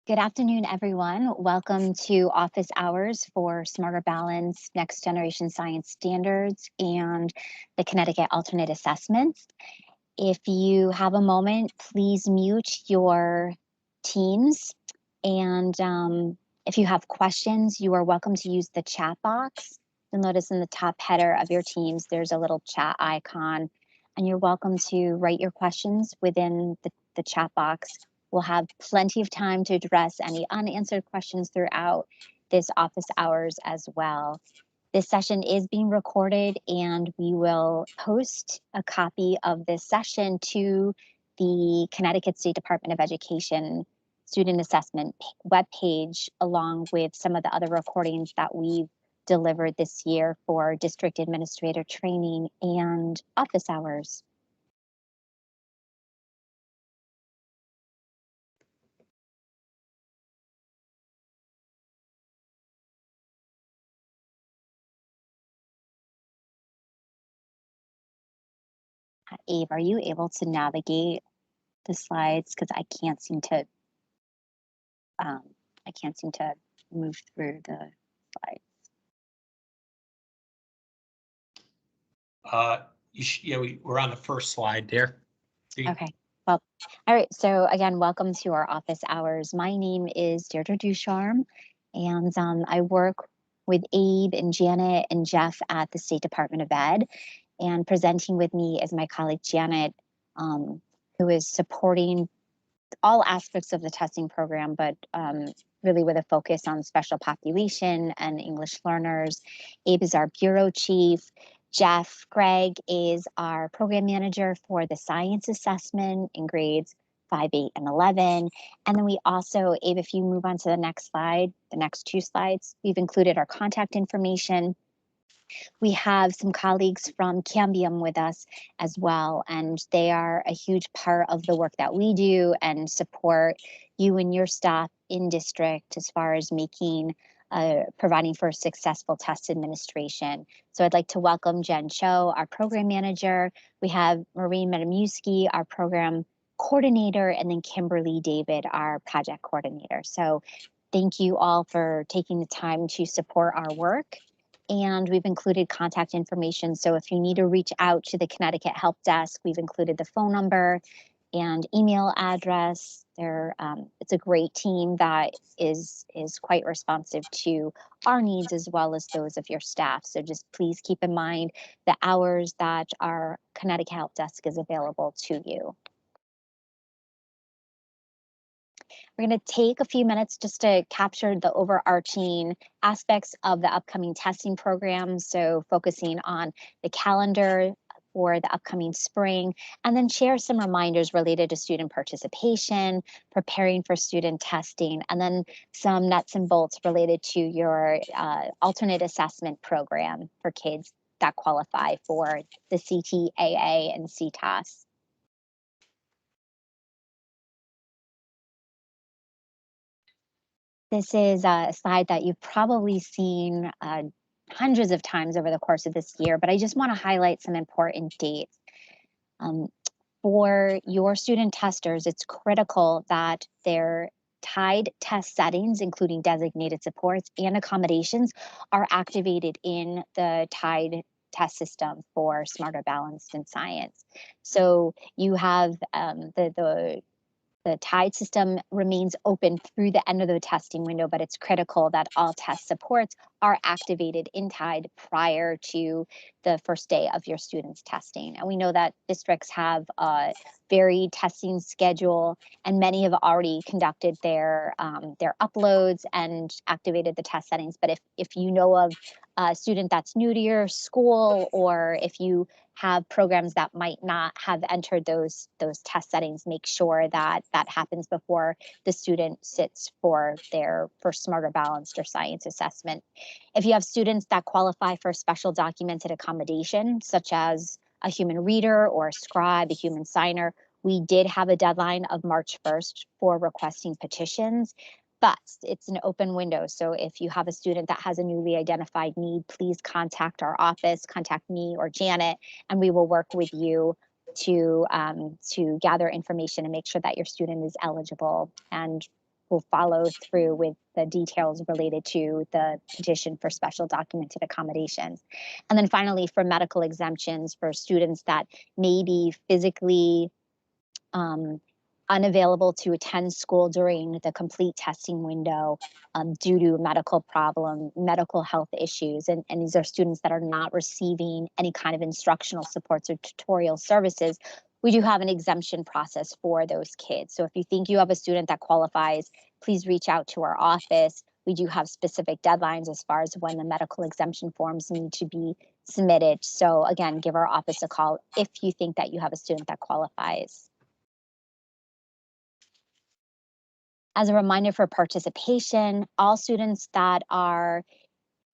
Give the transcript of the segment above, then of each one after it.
Good afternoon, everyone. Welcome to office hours for Smarter Balance, Next Generation Science Standards, and the Connecticut Alternate Assessments. If you have a moment, please mute your Teams. And if you have questions, you are welcome to use the chat box. You'll notice in the top header of your Teams, there's a little chat icon, and you're welcome to write your questions within the chat box. We'll have plenty of time to address any unanswered questions throughout this office hours as well. This session is being recorded, and we will post a copy of this session to the Connecticut State Department of Education student assessment webpage, along with some of the other recordings that we've delivered this year for district administrator training and office hours. Abe, are you able to navigate the slides? Because I can't seem to move through the slides. Yeah, we're on the first slide there. Okay. Well, all right. So again, welcome to our office hours. My name is Deirdre Ducharme, and I work with Abe and Janet and Jeff at the State Department of Ed. And presenting with me is my colleague Janet, who is supporting all aspects of the testing program, but really with a focus on special population and English learners. Abe is our bureau chief. Jeff Gregg is our program manager for the science assessment in grades 5, 8, and 11. And then we also, Abe, if you move on to the next slide, the next two slides, we've included our contact information. We have some colleagues from Cambium with us as well, and they are a huge part of the work that we do and support you and your staff in district as far as providing for successful test administration. So I'd like to welcome Jen Cho, our program manager. We have Maureen Metamuski, our program coordinator, and then Kimberly David, our project coordinator. So thank you all for taking the time to support our work. And we've included contact information. So if you need to reach out to the Connecticut Help Desk, we've included the phone number and email address. It's a great team that is quite responsive to our needs as well as those of your staff. So just please keep in mind the hours that our Connecticut Help Desk is available to you. We're going to take a few minutes just to capture the overarching aspects of the upcoming testing program. So focusing on the calendar for the upcoming spring, and then share some reminders related to student participation, preparing for student testing, and then some nuts and bolts related to your alternate assessment program for kids that qualify for the CTAA and CTAS. This is a slide that you've probably seen hundreds of times over the course of this year, but I just want to highlight some important dates. For your student testers, it's critical that their tied test settings, including designated supports and accommodations, are activated in the tied test system for Smarter Balanced in Science. So you have the tied system remains open through the end of the testing window, but it's critical that all test supports are activated in tied prior to the first day of your students' testing. And we know that districts have a varied testing schedule, and many have already conducted their uploads and activated the test settings. But if you know of a student that's new to your school, or if you have programs that might not have entered those test settings, make sure that that happens before the student sits for their first Smarter Balanced or science assessment. If you have students that qualify for special documented accommodation, such as a human reader or a scribe, a human signer, we did have a deadline of March 1st for requesting petitions, but it's an open window. So if you have a student that has a newly identified need, please contact our office, contact me or Janet, and we will work with you to gather information and make sure that your student is eligible and will follow through with the details related to the petition for special documented accommodations. And then finally, for medical exemptions for students that may be physically unavailable to attend school during the complete testing window due to medical problem, medical health issues. And these are students that are not receiving any kind of instructional supports or tutorial services. We do have an exemption process for those kids. So if you think you have a student that qualifies, please reach out to our office. We do have specific deadlines as far as when the medical exemption forms need to be submitted. So again, give our office a call if you think that you have a student that qualifies. As a reminder for participation, all students that are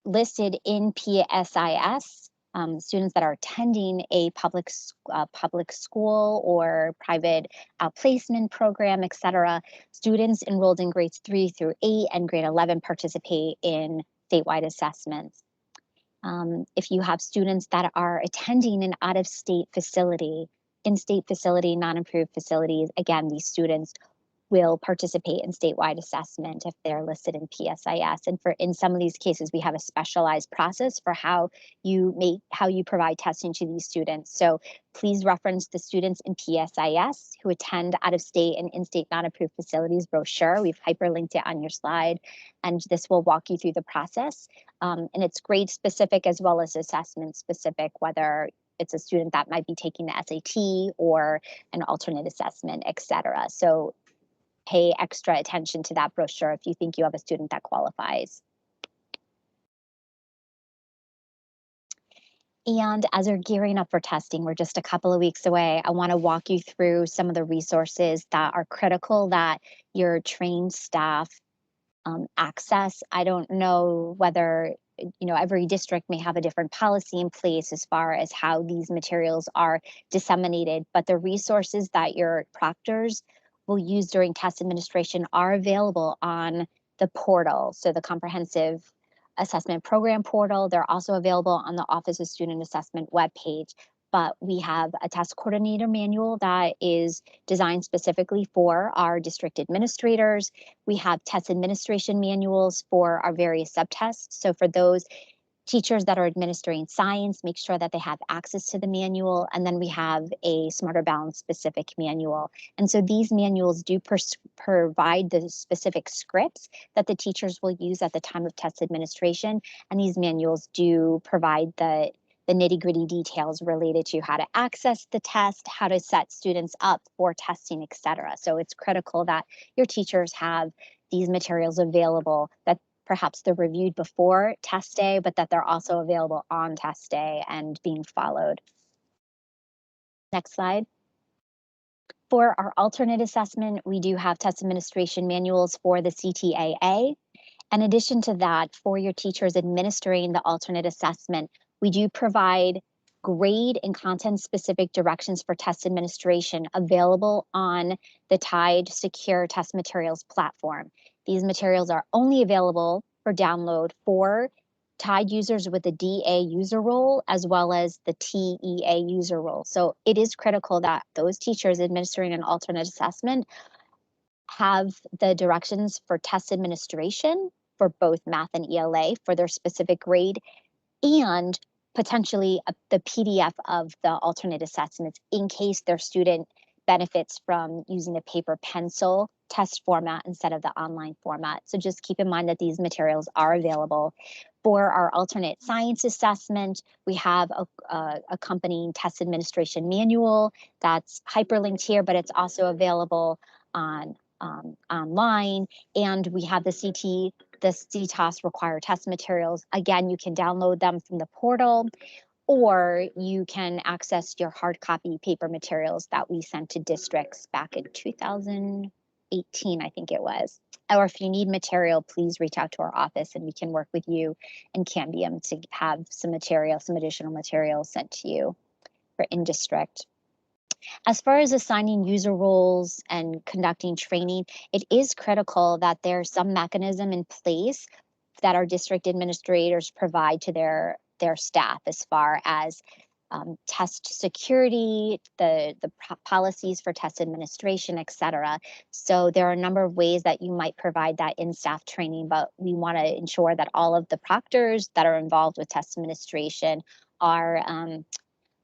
listed in PSIS, students that are attending a public school or private outplacement program, etc., students enrolled in grades 3 through 8 and grade 11 participate in statewide assessments. If you have students that are attending an out-of-state facility, in-state facility, non-approved facilities, again, these students will participate in statewide assessment if they're listed in PSIS. And in some of these cases, we have a specialized process for how you provide testing to these students. So please reference the students in PSIS who attend out-of-state and in-state non-approved facilities brochure. We've hyperlinked it on your slide, and this will walk you through the process. And it's grade specific as well as assessment specific, whether it's a student that might be taking the SAT or an alternate assessment, etc. So pay extra attention to that brochure if you think you have a student that qualifies. And as you're gearing up for testing, we're just a couple of weeks away. I want to walk you through some of the resources that are critical that your trained staff access. I don't know whether every district may have a different policy in place as far as how these materials are disseminated, but the resources that your proctors will use during test administration are available on the portal. So the Comprehensive Assessment Program portal, they're also available on the Office of Student Assessment webpage. But we have a test coordinator manual that is designed specifically for our district administrators. We have test administration manuals for our various subtests. So for those teachers that are administering science, make sure that they have access to the manual. And then we have a Smarter Balance specific manual. And so these manuals do provide the specific scripts that the teachers will use at the time of test administration. And these manuals do provide the nitty-gritty details related to how to access the test, how to set students up for testing, etc. So it's critical that your teachers have these materials available, that perhaps they're reviewed before test day, but that they're also available on test day and being followed. Next slide. For our alternate assessment, we do have test administration manuals for the CTAA. In addition to that, for your teachers administering the alternate assessment, we do provide grade and content-specific directions for test administration available on the TIDE Secure Test Materials platform. These materials are only available for download for TIDE users with the DA user role as well as the TEA user role. So it is critical that those teachers administering an alternate assessment have the directions for test administration for both math and ELA for their specific grade, and potentially the PDF of the alternate assessments in case their student benefits from using the paper pencil test format instead of the online format. So just keep in mind that these materials are available. For our alternate science assessment, we have a accompanying test administration manual that's hyperlinked here, but it's also available on online, and we have the CTOS required test materials. Again, you can download them from the portal, or you can access your hard copy paper materials that we sent to districts back in 2018, I think it was. Or if you need material, please reach out to our office and we can work with you and Cambium to have some additional material sent to you for in-district. As far as assigning user roles and conducting training, it is critical that there's some mechanism in place that our district administrators provide to their staff as far as test security, the policies for test administration, etc. So there are a number of ways that you might provide that in-staff training, but we want to ensure that all of the proctors that are involved with test administration are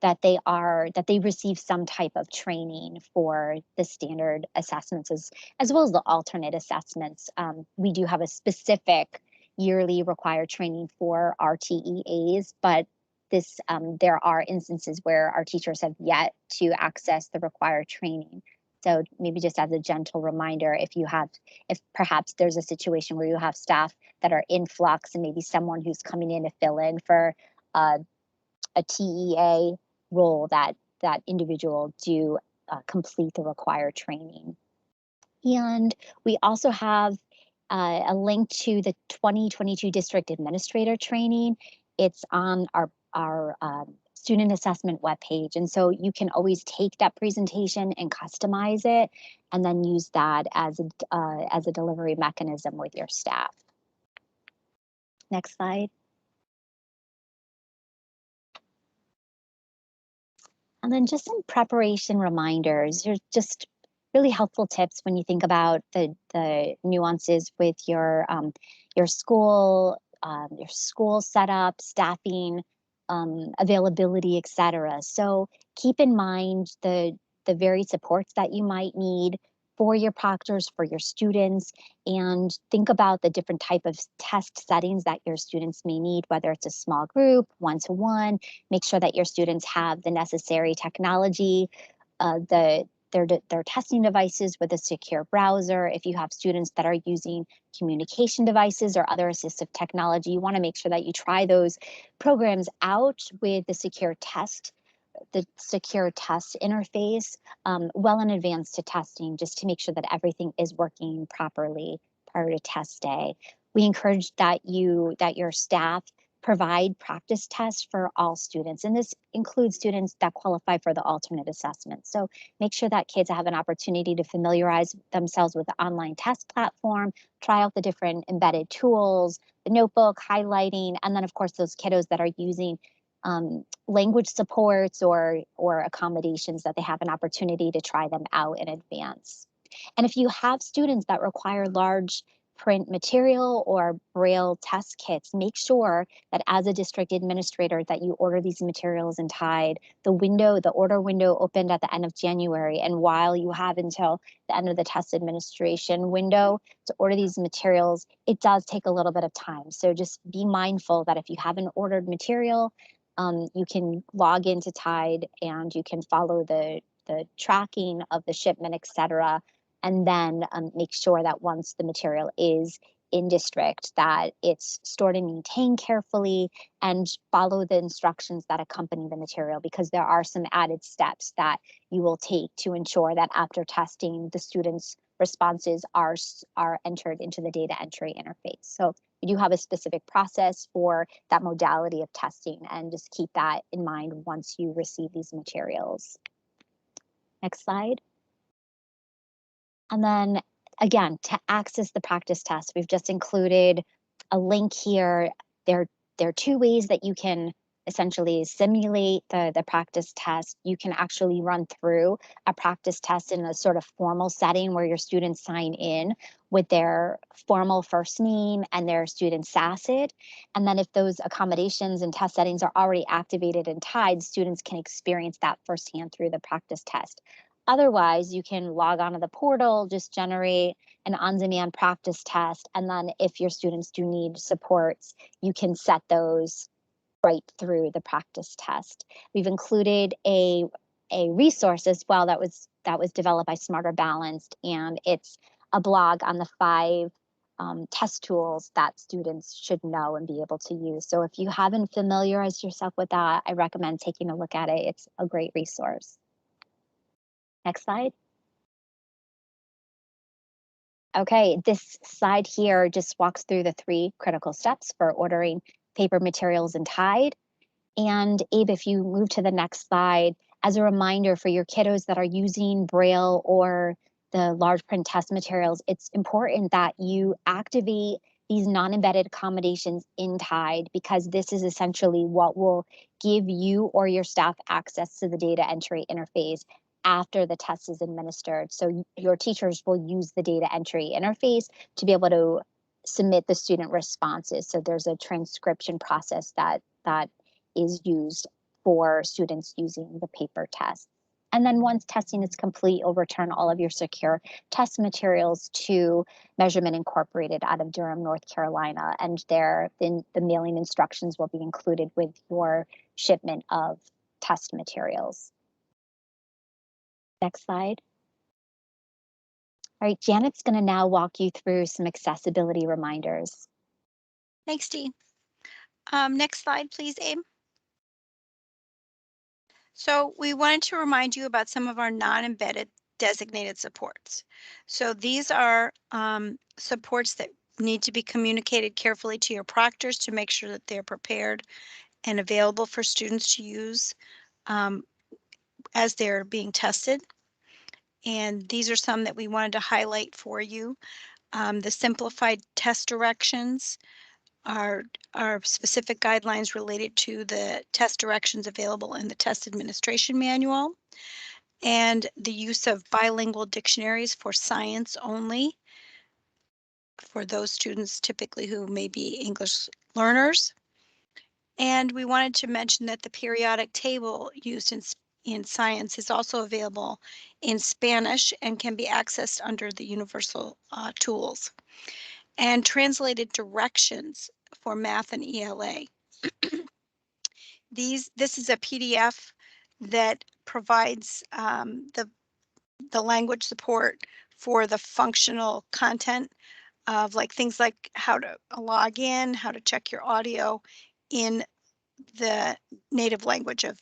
that they receive some type of training for the standard assessments as well as the alternate assessments. We do have a specific yearly required training for our TEAs, but there are instances where our teachers have yet to access the required training. So maybe just as a gentle reminder, if perhaps there's a situation where you have staff that are in flux and maybe someone who's coming in to fill in for a TEA role, that individual do complete the required training. And we also have a link to the 2022 district administrator training. It's on our student assessment webpage. And so you can always take that presentation and customize it and then use that as a delivery mechanism with your staff. Next slide. And then just some preparation reminders. There's just really helpful tips when you think about the nuances with your school setup, staffing, availability, etc. So keep in mind the varied supports that you might need for your proctors, for your students, and think about the different type of test settings that your students may need, whether it's a small group, one-to-one. Make sure that your students have the necessary technology, their testing devices with a secure browser. If you have students that are using communication devices or other assistive technology, you want to make sure that you try those programs out with the secure test interface well in advance to testing, just to make sure that everything is working properly prior to test day. We encourage that your staff provide practice tests for all students, and this includes students that qualify for the alternate assessment. So make sure that kids have an opportunity to familiarize themselves with the online test platform, try out the different embedded tools, the notebook, highlighting, and then of course those kiddos that are using language supports or accommodations, that they have an opportunity to try them out in advance. And if you have students that require large print material or Braille test kits, make sure that as a district administrator that you order these materials in Tide. The order window opened at the end of January, and while you have until the end of the test administration window to order these materials, it does take a little bit of time. So just be mindful that if you haven't ordered material, you can log into Tide and you can follow the tracking of the shipment, etc. And then make sure that once the material is in district, that it's stored and maintained carefully, and follow the instructions that accompany the material, because there are some added steps that you will take to ensure that after testing, the students' responses are entered into the data entry interface. So we do have a specific process for that modality of testing, and just keep that in mind once you receive these materials. Next slide. And then again, to access the practice test, we've just included a link here. There are two ways that you can essentially simulate the practice test. You can actually run through a practice test in a sort of formal setting where your students sign in with their formal first name and their student SACID. And then if those accommodations and test settings are already activated in Tide, students can experience that firsthand through the practice test. Otherwise, you can log onto the portal, just generate an on-demand practice test, and then if your students do need supports, you can set those right through the practice test. We've included a resource as well that was developed by Smarter Balanced, and it's a blog on the 5 test tools that students should know and be able to use. So if you haven't familiarized yourself with that, I recommend taking a look at it. It's a great resource. Next slide. Okay, this slide here just walks through the 3 critical steps for ordering paper materials in Tide. And Abe, if you move to the next slide, as a reminder for your kiddos that are using Braille or the large print test materials, it's important that you activate these non-embedded accommodations in Tide, because this is essentially what will give you or your staff access to the data entry interface after the test is administered. So your teachers will use the data entry interface to be able to submit the student responses. So there's a transcription process that is used for students using the paper test. And then once testing is complete, you'll return all of your secure test materials to Measurement Incorporated out of Durham, North Carolina, and the mailing instructions will be included with your shipment of test materials. Next slide. All right, Janet's going to now walk you through some accessibility reminders. Thanks, Dee. Next slide, please, Abe. So we wanted to remind you about some of our non-embedded designated supports. So these are supports that need to be communicated carefully to your proctors to make sure that they're prepared and available for students to use as they're being tested. And these are some that we wanted to highlight for you. The simplified test directions are specific guidelines related to the test directions available in the test administration manual, and the use of bilingual dictionaries for science only for those students typically who may be English learners. And we wanted to mention that the periodic table used in science is also available in Spanish and can be accessed under the universal tools, and translated directions for math and ELA. This is a PDF that provides the language support for the functional content of things like how to log in, how to check your audio in the native language of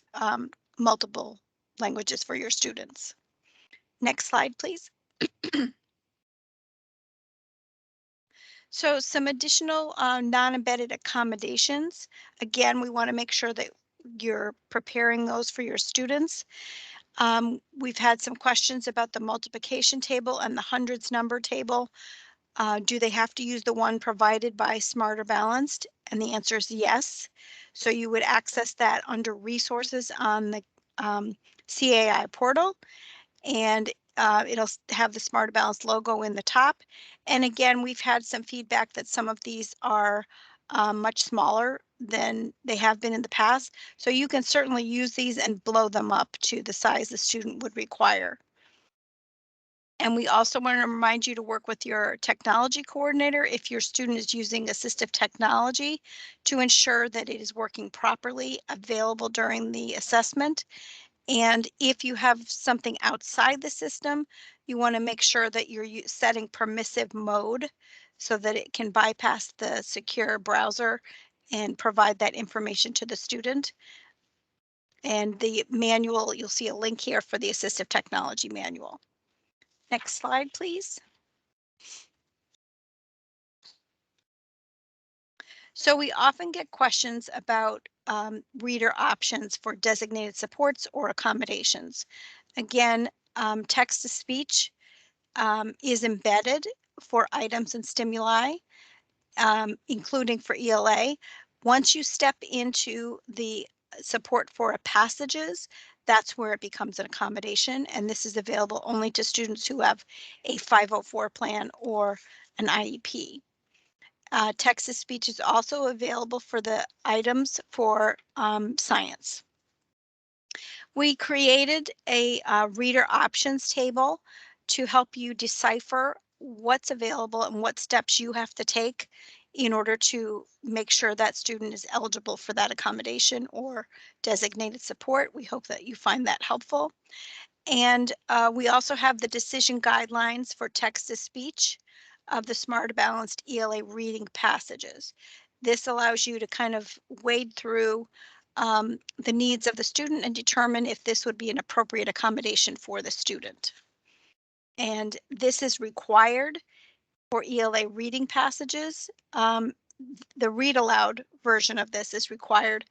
multiple languages for your students. Next slide, please. So some additional non-embedded accommodations. Again, we want to make sure that you're preparing those for your students. We've had some questions about the multiplication table and the hundreds number table. Do they have to use the one provided by Smarter Balanced? And the answer is yes. So you would access that under resources on the CAI portal, and it'll have the Smarter Balanced logo in the top. And again, we've had some feedback that some of these are much smaller than they have been in the past. So you can certainly use these and blow them up to the size the student would require. And we also want to remind you to work with your technology coordinator if your student is using assistive technology to ensure that it is working properly, available during the assessment. And if you have something outside the system, you want to make sure that you're setting permissive mode so that it can bypass the secure browser and provide that information to the student. And the manual, you'll see a link here for the assistive technology manual. Next slide, please. So we often get questions about reader options for designated supports or accommodations. Again, text-to-speech is embedded for items and stimuli, including for ELA. Once you step into the support for passages, that's where it becomes an accommodation, and this is available only to students who have a 504 plan or an IEP. Text-to-speech is also available for the items for science. We created a reader options table to help you decipher what's available and what steps you have to take in order to make sure that student is eligible for that accommodation or designated support. We hope that you find that helpful. And we also have the decision guidelines for text-to-speech of the Smarter Balanced ELA reading passages. This allows you to kind of wade through the needs of the student and determine if this would be an appropriate accommodation for the student. And this is required for ELA reading passages. The read aloud version of this is required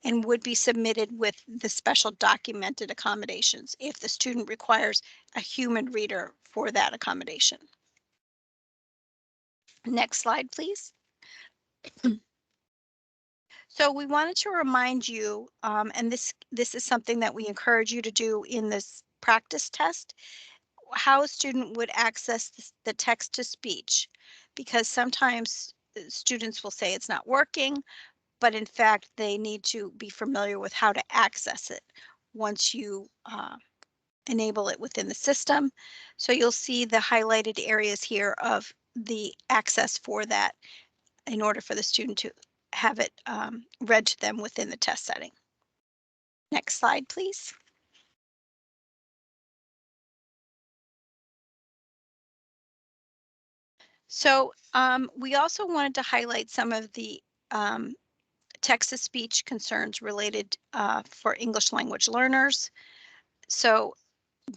and would be submitted with the special documented accommodations if the student requires a human reader for that accommodation. Next slide, please. So we wanted to remind you, and this is something that we encourage you to do in this practice test, how a student would access the text to speech, because sometimes students will say it's not working, but in fact they need to be familiar with how to access it once you enable it within the system. So you'll see the highlighted areas here of the access for that in order for the student to have it read to them within the test setting. Next slide, please. So we also wanted to highlight some of the text-to-speech concerns related for English language learners. So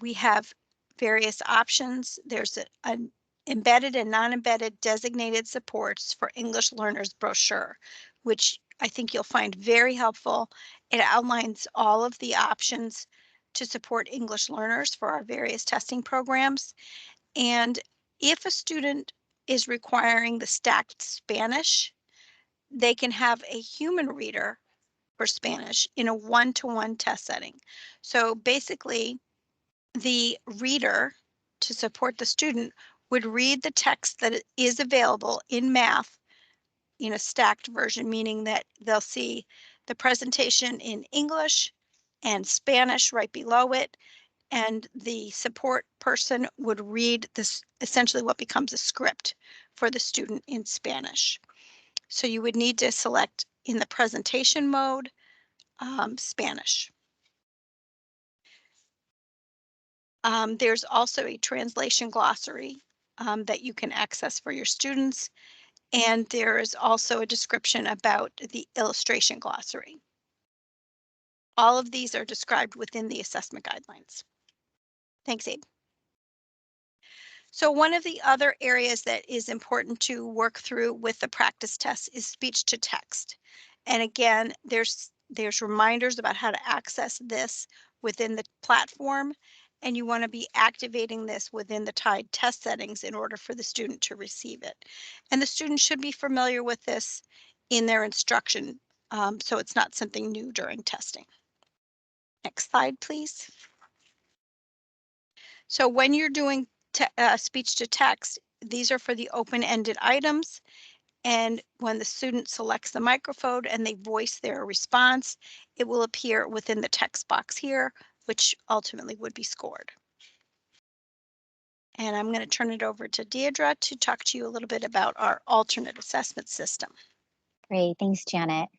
we have various options. There's an embedded and non-embedded designated supports for English learners brochure, which I think you'll find very helpful. It outlines all of the options to support English learners for our various testing programs. And if a student is requiring the stacked Spanish, they can have a human reader for Spanish in a one-to-one test setting. So basically, the reader, to support the student, would read the text that is available in math in a stacked version, meaning that they'll see the presentation in English and Spanish right below it, and the support person would read this, essentially what becomes a script for the student in Spanish. So you would need to select in the presentation mode, Spanish. There's also a translation glossary that you can access for your students. And there is also a description about the illustration glossary. All of these are described within the assessment guidelines. Thanks, Abe. So one of the other areas that is important to work through with the practice test is speech to text. And again, there's reminders about how to access this within the platform, and you want to be activating this within the TIDE test settings in order for the student to receive it. And the student should be familiar with this in their instruction, so it's not something new during testing. Next slide, please. So when you're doing speech to text, these are for the open-ended items. And when the student selects the microphone and they voice their response, it will appear within the text box here, which ultimately would be scored. And I'm going to turn it over to Deirdre to talk to you a little bit about our alternate assessment system. Great, thanks, Janet.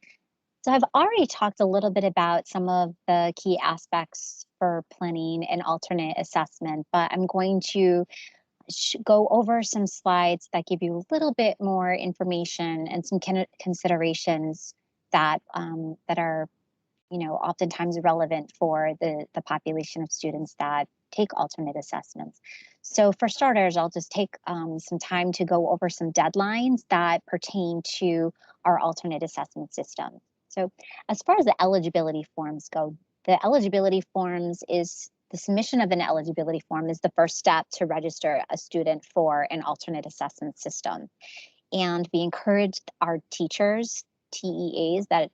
So I've already talked a little bit about some of the key aspects for planning an alternate assessment, but I'm going to go over some slides that give you a little bit more information and some considerations that that are, oftentimes relevant for the population of students that take alternate assessments. So for starters, I'll just take some time to go over some deadlines that pertain to our alternate assessment system. So as far as the eligibility forms go, the submission of an eligibility form is the first step to register a student for an alternate assessment system. And we encourage our teachers, TEAs that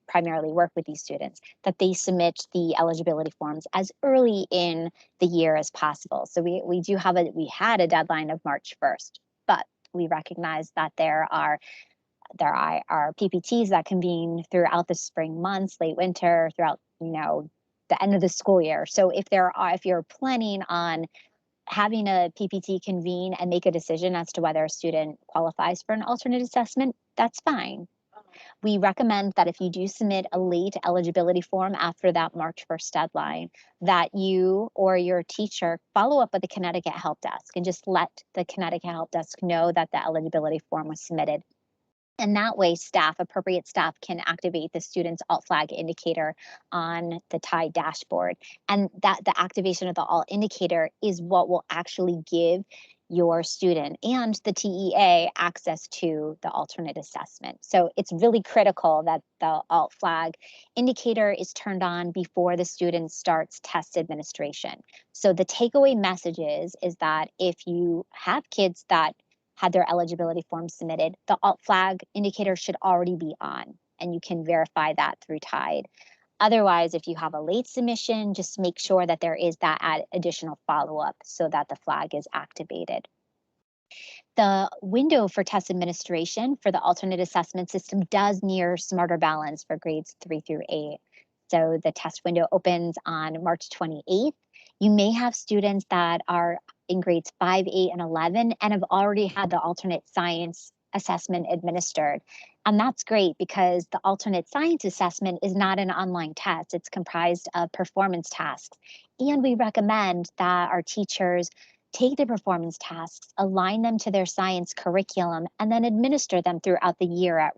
primarily work with these students, that they submit the eligibility forms as early in the year as possible. So we had a deadline of March 1st, but we recognize that there are PPTs that convene throughout the spring months, late winter, throughout the end of the school year. So if you're planning on having a PPT convene and make a decision as to whether a student qualifies for an alternate assessment, that's fine. We recommend that if you do submit a late eligibility form after that March 1st deadline, that you or your teacher follow up with the Connecticut Help Desk and just let the Connecticut Help Desk know that the eligibility form was submitted. And that way, appropriate staff can activate the student's alt flag indicator on the TIDE dashboard. And that the activation of the alt indicator is what will actually give your student and the TEA access to the alternate assessment. So it's really critical that the alt flag indicator is turned on before the student starts test administration. So the takeaway message is that if you have kids that had their eligibility form submitted, the alt flag indicator should already be on, and you can verify that through Tide. Otherwise, if you have a late submission, just make sure that there is that additional follow-up so that the flag is activated. The window for test administration for the alternate assessment system does near Smarter Balance for grades 3 through 8. So the test window opens on March 28th. You may have students that are in grades 5, 8, and 11 and have already had the alternate science assessment administered. And that's great because the alternate science assessment is not an online test. It's comprised of performance tasks. And we recommend that our teachers take the performance tasks, align them to their science curriculum, and then administer them throughout the year at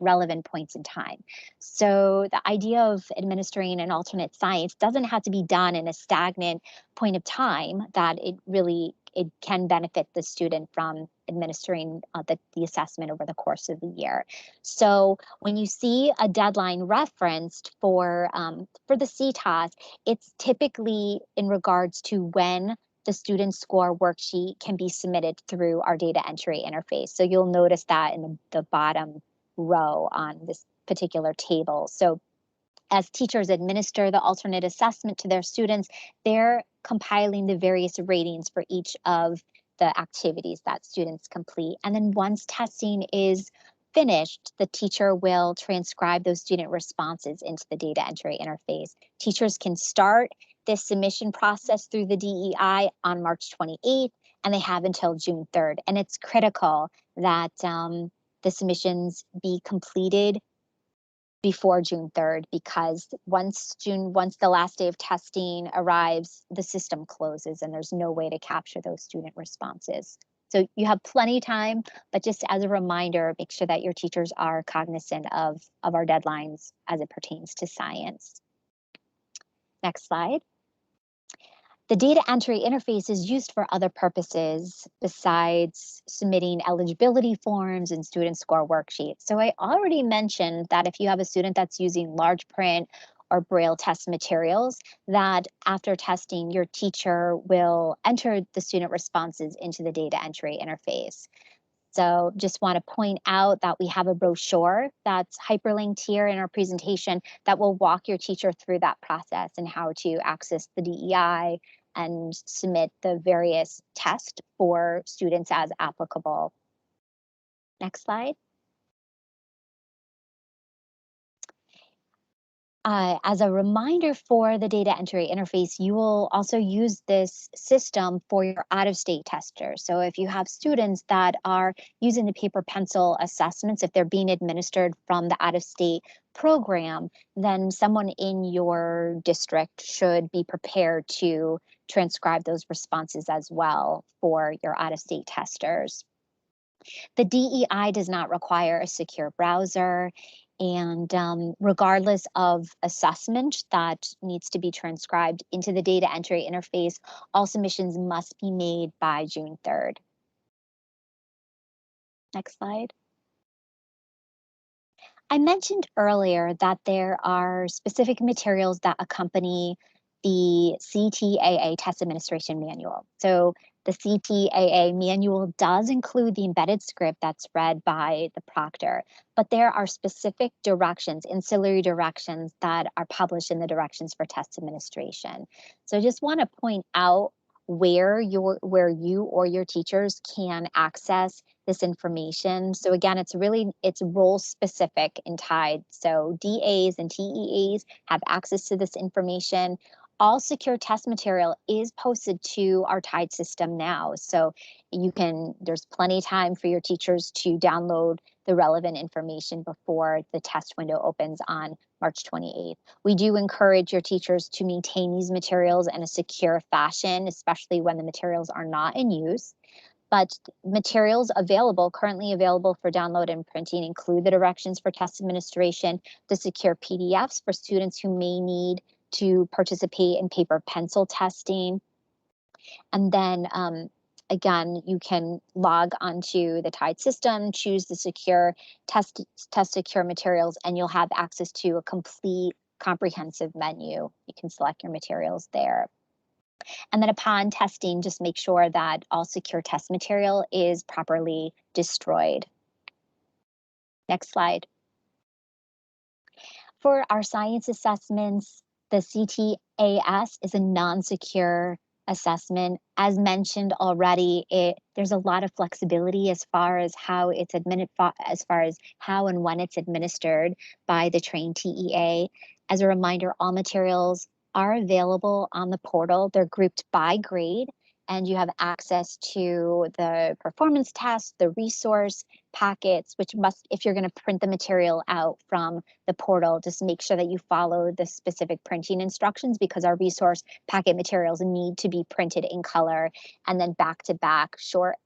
relevant points in time. So the idea of administering an alternate science doesn't have to be done in a stagnant point of time, that it can benefit the student from administering the assessment over the course of the year. So when you see a deadline referenced for the CTAS, it's typically in regards to when the student score worksheet can be submitted through our data entry interface. So you'll notice that in the bottom row on this particular table. So as teachers administer the alternate assessment to their students, they're compiling the various ratings for each of the activities that students complete. And then once testing is finished, the teacher will transcribe those student responses into the data entry interface. Teachers can start this submission process through the DEI on March 28th, and they have until June 3rd. And it's critical that the submissions be completed before June 3rd, because once the last day of testing arrives, the system closes and there's no way to capture those student responses. So you have plenty of time, but just as a reminder, make sure that your teachers are cognizant of our deadlines as it pertains to science. Next slide. The data entry interface is used for other purposes besides submitting eligibility forms and student score worksheets. So I already mentioned that if you have a student that's using large print or Braille test materials, that after testing, your teacher will enter the student responses into the data entry interface. So just want to point out that we have a brochure that's hyperlinked here in our presentation that will walk your teacher through that process and how to access the DEI and submit the various tests for students as applicable. Next slide. As a reminder for the data entry interface, you will also use this system for your out-of-state testers. So if you have students that are using the paper pencil assessments, if they're being administered from the out-of-state program, then someone in your district should be prepared to transcribe those responses as well for your out-of-state testers. The DEI does not require a secure browser, and regardless of assessment that needs to be transcribed into the data entry interface, all submissions must be made by June 3rd. Next slide. I mentioned earlier that there are specific materials that accompany the CTAA test administration manual. So the CTAA manual does include the embedded script that's read by the proctor, but there are specific directions, ancillary directions that are published in the directions for test administration. So I just want to point out where you or your teachers can access this information. So again, it's role specific in Tide. So DAs and TEAs have access to this information. All secure test material is posted to our Tide system now. So there's plenty of time for your teachers to download the relevant information before the test window opens on March 28th. We do encourage your teachers to maintain these materials in a secure fashion, especially when the materials are not in use. But materials currently available for download and printing include the directions for test administration, the secure PDFs for students who may need to participate in paper pencil testing. And then again, you can log onto the Tide system, choose the secure test secure materials, and you'll have access to a complete comprehensive menu. You can select your materials there. And then upon testing, just make sure that all secure test material is properly destroyed. Next slide. For our science assessments, the CTAS is a non-secure assessment. As mentioned already, there's a lot of flexibility as far as how it's how and when it's administered by the trained TEA. As a reminder, all materials are available on the portal. They're grouped by grade, and you have access to the performance tests, the resource packets, which must, if you're going to print the material out from the portal, just make sure that you follow the specific printing instructions, because our resource packet materials need to be printed in color and then back to back, short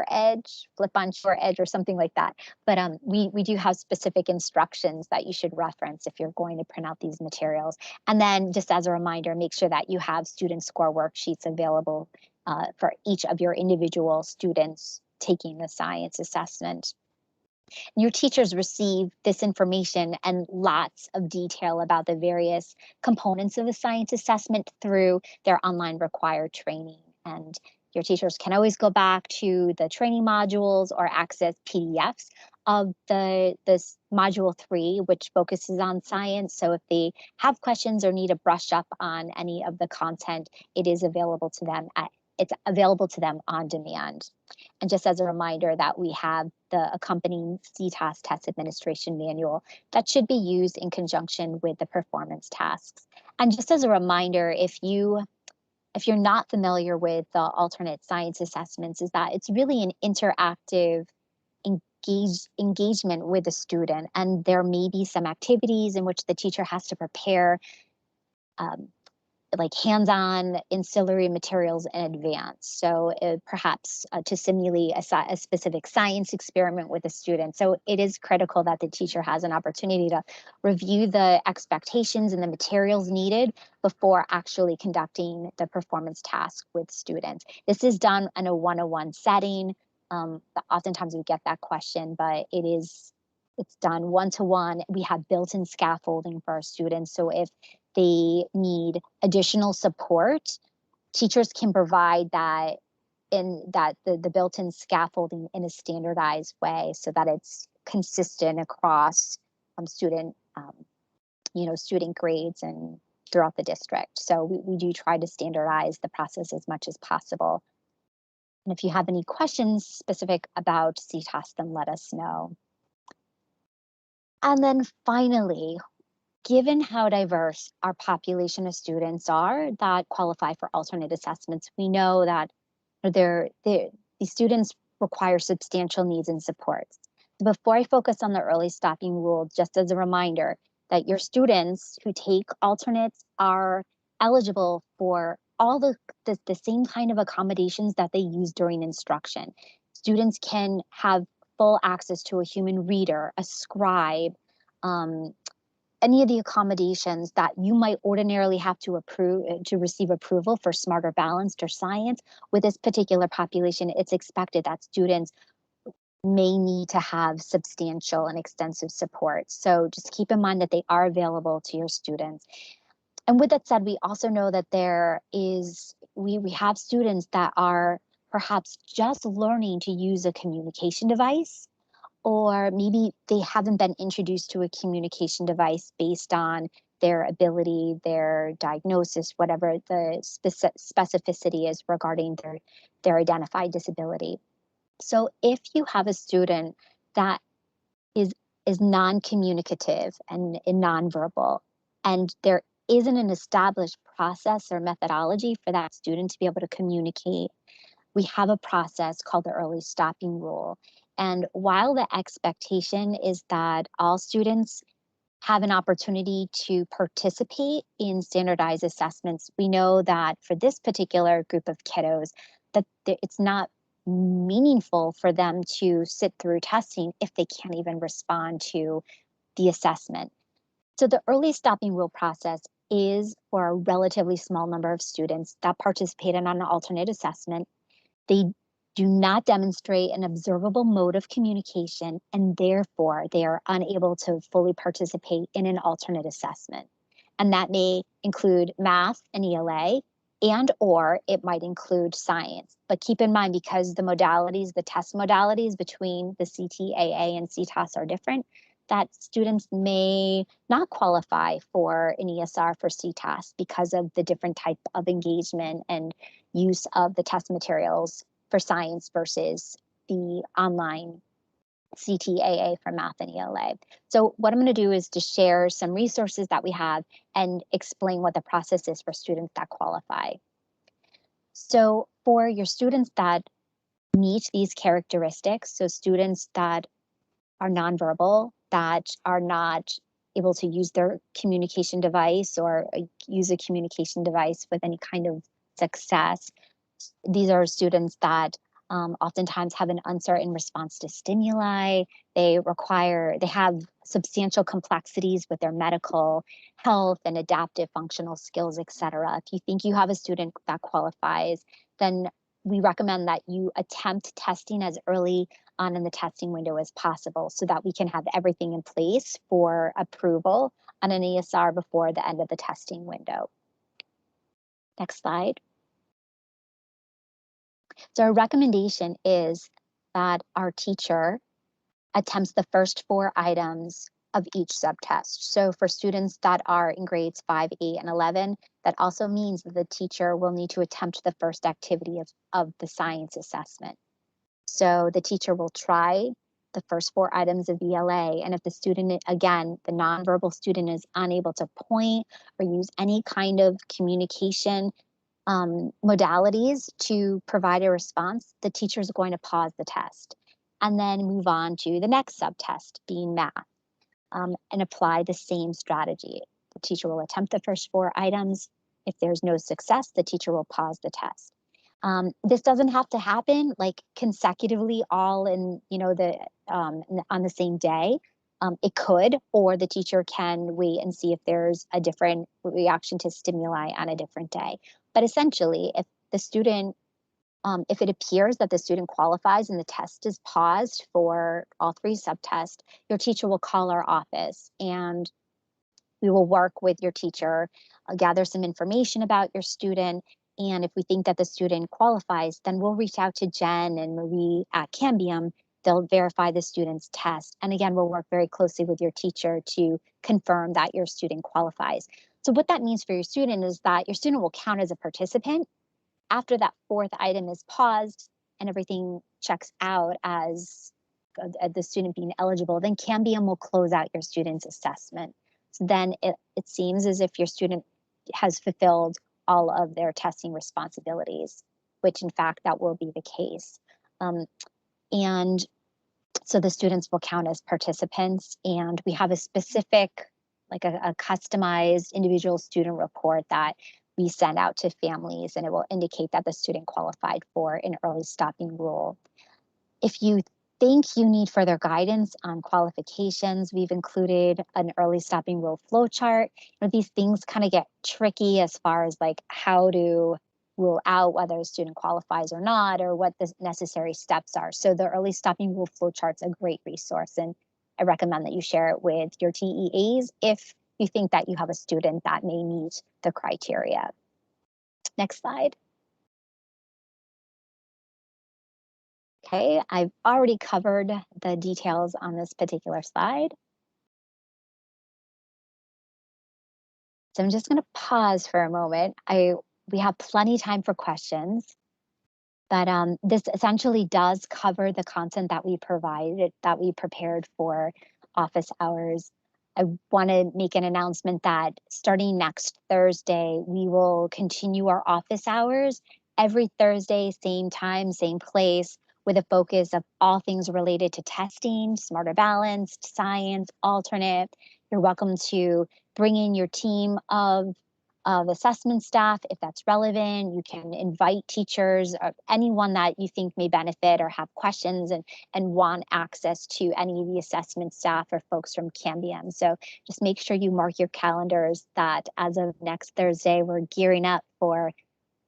edge, flip on short edge, or something like that. But we do have specific instructions that you should reference if you're going to print out these materials. And then just as a reminder, make sure that you have student score worksheets available for each of your individual students taking the science assessment. Your teachers receive this information and lots of detail about the various components of the science assessment through their online required training. And your teachers can always go back to the training modules or access PDFs of this module 3, which focuses on science. So if they have questions or need to brush up on any of the content, it is available to them on demand. And just as a reminder that we have the accompanying CTAS test administration manual that should be used in conjunction with the performance tasks. And just as a reminder, if you're not familiar with the alternate science assessments, is that it's really an interactive engagement with the student, and there may be some activities in which the teacher has to prepare like hands-on ancillary materials in advance. So perhaps to simulate a specific science experiment with a student. So it is critical that the teacher has an opportunity to review the expectations and the materials needed before actually conducting the performance task with students. This is done in a one-on-one setting. Oftentimes we get that question, but it's done one-to-one. We have built-in scaffolding for our students. So if they need additional support, teachers can provide that the built-in scaffolding in a standardized way so that it's consistent across student grades and throughout the district. So we do try to standardize the process as much as possible. And if you have any questions specific about CTAS, then let us know. And then finally, given how diverse our population of students are that qualify for alternate assessments, we know that these students require substantial needs and supports. Before I focus on the early stopping rule, just as a reminder that your students who take alternates are eligible for all the same kind of accommodations that they use during instruction. Students can have full access to a human reader, a scribe, any of the accommodations that you might ordinarily have to receive approval for Smarter Balanced or science. With this particular population, it's expected that students may need to have substantial and extensive support. So just keep in mind that they are available to your students. And with that said, we also know that we have students that are perhaps just learning to use a communication device, or maybe they haven't been introduced to a communication device based on their ability, their diagnosis, whatever the specificity is regarding their identified disability. So if you have a student that is non-communicative and nonverbal, and there isn't an established process or methodology for that student to be able to communicate, we have a process called the early stopping rule. And while the expectation is that all students have an opportunity to participate in standardized assessments, we know that for this particular group of kiddos, that it's not meaningful for them to sit through testing if they can't even respond to the assessment. So the early stopping rule process is for a relatively small number of students that participate in an alternate assessment. They do not demonstrate an observable mode of communication, and therefore they are unable to fully participate in an alternate assessment. And that may include math and ELA, and or it might include science. But keep in mind, because the modalities, the test modalities between the CTAA and CTAS are different, that students may not qualify for an ESR for CTAS because of the different type of engagement and use of the test materials for science versus the online CTAA for math and ELA. So what I'm going to do is to share some resources that we have and explain what the process is for students that qualify. So for your students that meet these characteristics, so students that are nonverbal, that are not able to use their communication device or use a communication device with any kind of success. These are students that oftentimes have an uncertain response to stimuli. They have substantial complexities with their medical health and adaptive functional skills, et cetera. If you think you have a student that qualifies, then we recommend that you attempt testing as early on in the testing window as possible so that we can have everything in place for approval on an ESR before the end of the testing window. Next slide. So our recommendation is that our teacher attempts the first 4 items of each subtest. So for students that are in grades 5, 8, and 11, that also means that the teacher will need to attempt the first activity of the science assessment. So the teacher will try the first 4 items of ELA, and if the student, again, the nonverbal student is unable to point or use any kind of communication modalities to provide a response, the teacher is going to pause the test and then move on to the next subtest, being math, and apply the same strategy. The teacher will attempt the first 4 items. If there's no success, the teacher will pause the test. This doesn't have to happen like consecutively all in, on the same day. It could, or the teacher can wait and see if there's a different reaction to stimuli on a different day. But essentially, if the student, if it appears that the student qualifies and the test is paused for all 3 subtests, your teacher will call our office and we will work with your teacher, gather some information about your student. And if we think that the student qualifies, then we'll reach out to Jen and Marie at Cambium. They'll verify the student's test. And again, we'll work very closely with your teacher to confirm that your student qualifies. So what that means for your student is that your student will count as a participant. After that 4th item is paused and everything checks out as the student being eligible, then Cambium will close out your student's assessment. So then it seems as if your student has fulfilled all of their testing responsibilities, which in fact that will be the case. And so the students will count as participants, and we have a specific, like a customized individual student report that we send out to families, and it will indicate that the student qualified for an early stopping rule. If you think you need further guidance on qualifications, we've included an early stopping rule flowchart. These things kind of get tricky as far as like how to rule out whether a student qualifies or not, or what the necessary steps are. So the early stopping rule flowchart's a great resource, and I recommend that you share it with your TEAs if you think that you have a student that may meet the criteria. Next slide. Okay, I've already covered the details on this particular slide. So I'm just going to pause for a moment. We have plenty of time for questions, but this essentially does cover the content that we prepared for office hours. I want to make an announcement that starting next Thursday, we will continue our office hours every Thursday, same time, same place, with a focus of all things related to testing, Smarter Balanced, science, alternate. You're welcome to bring in your team of assessment staff if that's relevant. You can invite teachers or anyone that you think may benefit or have questions and want access to any of the assessment staff or folks from Cambium. So just make sure you mark your calendars that as of next Thursday, we're gearing up for,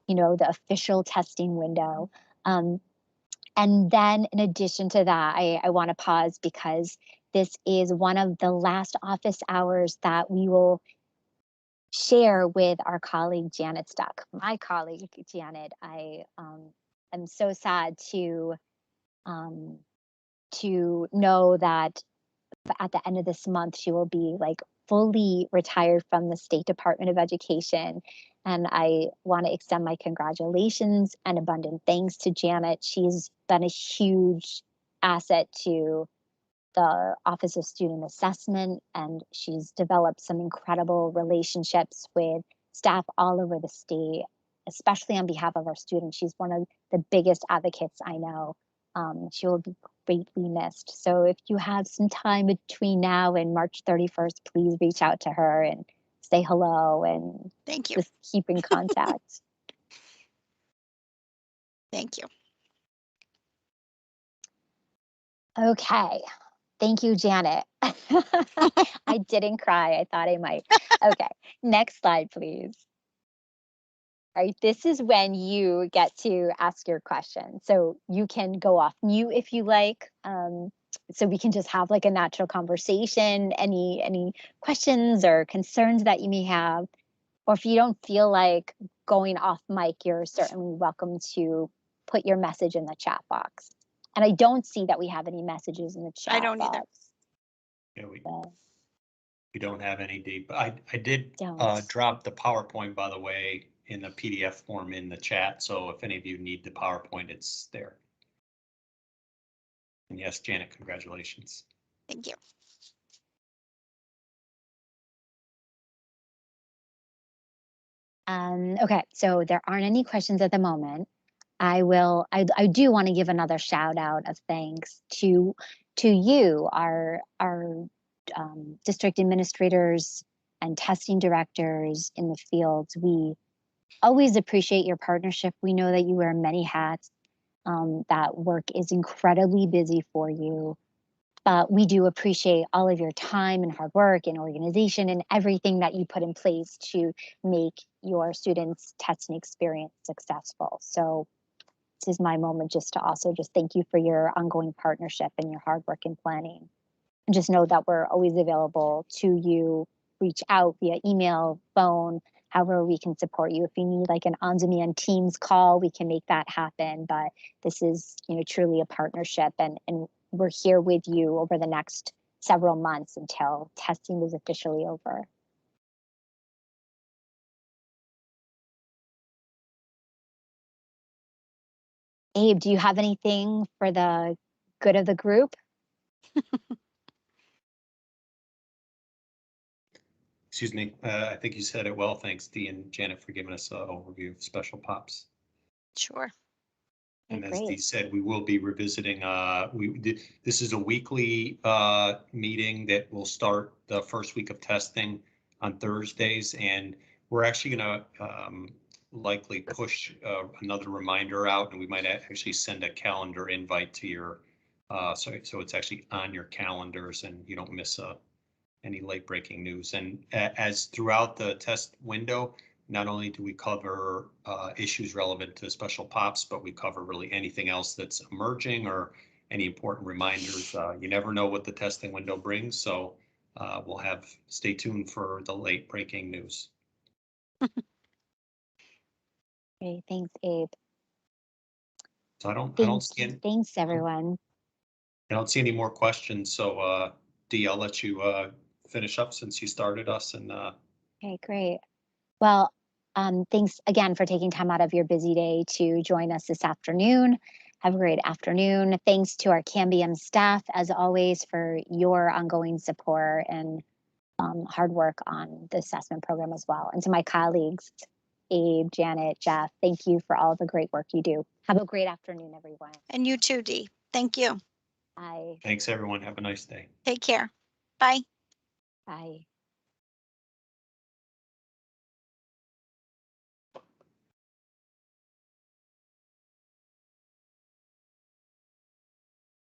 the official testing window. And then in addition to that, I want to pause because this is one of the last office hours that we will share with our colleague Janet Stuck. My colleague Janet, I am so sad to know that at the end of this month she will be like fully retired from the State Department of Education. And I want to extend my congratulations and abundant thanks to Janet. She's been a huge asset to the Office of Student Assessment, and she's developed some incredible relationships with staff all over the state, especially on behalf of our students. She's one of the biggest advocates I know. She will be greatly missed. So if you have some time between now and March 31st, please reach out to her and say hello and Thank you. just keep in contact. Thank you. Okay. Thank you, Janet. I didn't cry. I thought I might. Okay, next slide, please. All right, this is when you get to ask your question. So you can go off mute if you like. So we can just have like a natural conversation, any questions or concerns that you may have. Or if you don't feel like going off mic, you're certainly welcome to put your message in the chat box. And I don't see that we have any messages in the chat I don't box. either. Yeah, So, we don't have any deep, I did Don't. drop the PowerPoint, by the way, in the PDF form in the chat. So if any of you need the PowerPoint, it's there. And yes, Janet, congratulations. Thank you. Okay, so there aren't any questions at the moment. I do want to give another shout out of thanks to you, our district administrators and testing directors in the fields. We always appreciate your partnership. We know that you wear many hats. That work is incredibly busy for you. But we do appreciate all of your time and hard work and organization and everything that you put in place to make your students' testing experience successful. So this is my moment just to also just thank you for your ongoing partnership and your hard work in planning. And just know that we're always available to you. Reach out via email, phone, however we can support you. If you need like an on-demand Teams call, we can make that happen. But this is, truly a partnership, and we're here with you over the next several months until testing is officially over. Abe, do you have anything for the good of the group? Excuse me, I think you said it well. Thanks, Dee and Janet, for giving us an overview of Special Pops. Sure. And Okay, as Dee great. said, we will be revisiting, this is a weekly meeting that will start the first week of testing on Thursdays. And we're actually gonna likely push another reminder out, and we might actually send a calendar invite to your, so it's actually on your calendars and you don't miss any late breaking news. And as throughout the test window, not only do we cover issues relevant to Special Pops, but we cover really anything else that's emerging or any important reminders. You never know what the testing window brings, so we'll stay tuned for the late breaking news. Great, thanks, Abe. So I don't Thanks, everyone. I don't see any more questions. So Dee, I'll let you finish up since you started us. And Okay, great. Well, thanks again for taking time out of your busy day to join us this afternoon. Have a great afternoon. Thanks to our Cambium staff, as always, for your ongoing support and hard work on the assessment program as well. And to my colleagues, Abe, Janet, Jeff, thank you for all the great work you do. Have a great afternoon, everyone. And you too, Dee. Thank you. Bye. thanks, everyone. Have a nice day. Take care. Bye. Bye.